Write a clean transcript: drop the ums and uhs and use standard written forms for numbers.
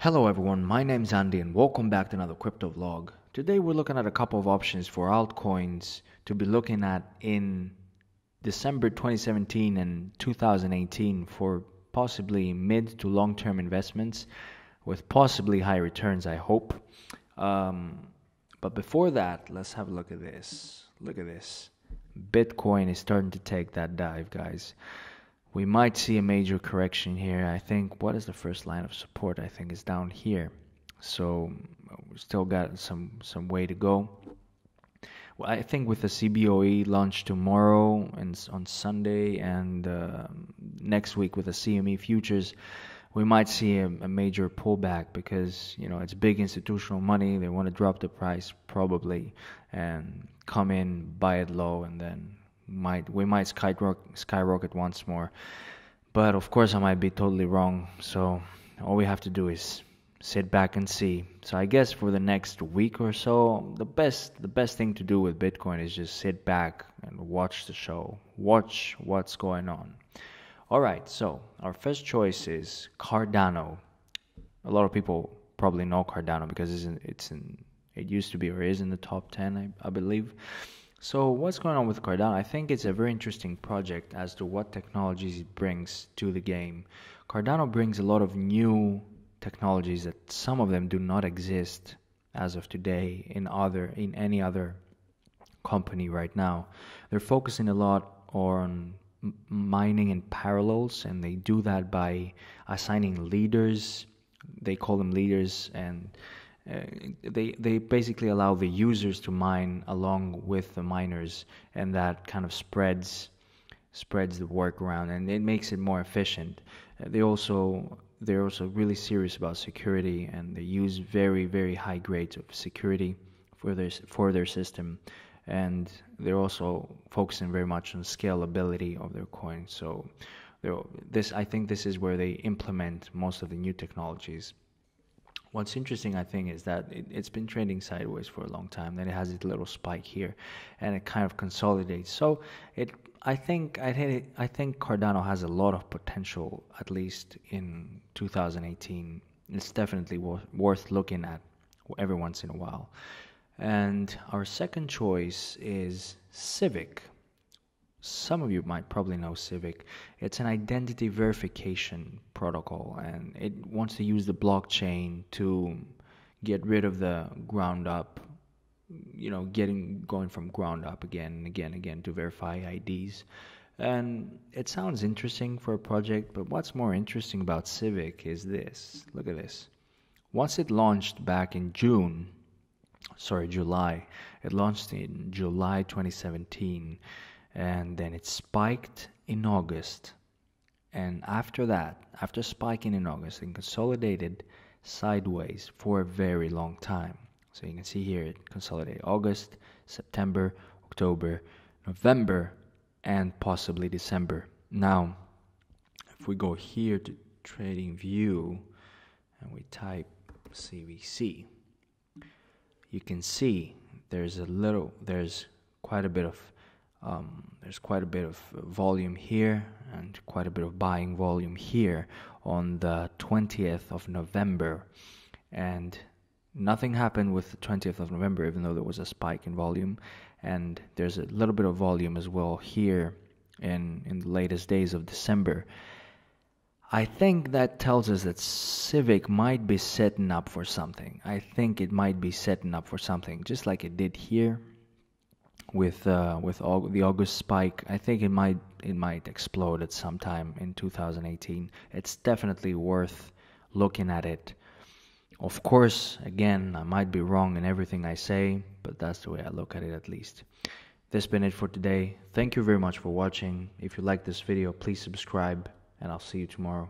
Hello everyone, my name's Andy and welcome back to another crypto vlog. Today we're looking at a couple of options for altcoins to be looking at in December 2017 and 2018 for possibly mid to long-term investments with possibly high returns, I hope. But before that, let's have a look at this. Look at this. Bitcoin is starting to take that dive, guys. We might see a major correction here. I think, what is the first line of support? I think is down here. So we still got some way to go. Well, I think with the CBOE launch tomorrow and on Sunday and next week with the CME futures, we might see a major pullback because, you know, it's big institutional money. They want to drop the price probably and come in, buy it low, and then we might skyrocket once more. But of course I might be totally wrong, so all we have to do is sit back and see. So I guess for the next week or so, the best thing to do with Bitcoin is just sit back and watch the show, watch what's going on. All right, so our first choice is Cardano. A lot of people probably know Cardano because it used to be or is in the top 10, I believe. So what's going on with Cardano? I think it's a very interesting project as to what technologies it brings to the game. Cardano brings a lot of new technologies that some of them do not exist as of today in any other company right now. They're focusing a lot on mining in parallels, and they do that by assigning leaders. They call them leaders, and they basically allow the users to mine along with the miners, and that kind of spreads the work around, and it makes it more efficient. They're also really serious about security, and they use very, very high grades of security for their system, and they're also focusing very much on scalability of their coin. So I think this is where they implement most of the new technologies. What's interesting, I think, is that it's been trending sideways for a long time. Then it has its little spike here, and it kind of consolidates. So I think Cardano has a lot of potential, at least in 2018. It's definitely worth looking at every once in a while. And our second choice is Civic. Some of you might probably know Civic. It's an identity verification protocol, and it wants to use the blockchain to get rid of the ground up, going from ground up again and again to verify IDs. And it sounds interesting for a project, but what's more interesting about Civic is this. Look at this. Once it launched back in July. It launched in July 2017. And then it spiked in August, and after spiking in August, it consolidated sideways for a very long time. So you can see here it consolidated August, September, October, November, and possibly December. Now if we go here to Trading View and we type CVC, you can see there's quite a bit of volume here and quite a bit of buying volume here on the 20th of November, and nothing happened with the 20th of November, even though there was a spike in volume, and there's a little bit of volume as well here in the latest days of December. I think that tells us that Civic might be setting up for something. I think it might be setting up for something, just like it did here with the August spike. I think it might explode at some time in 2018. It's definitely worth looking at it. Of course, again, I might be wrong in everything I say, but that's the way I look at it, at least. This has been it for today. Thank you very much for watching. If you like this video, please subscribe, and I'll see you tomorrow.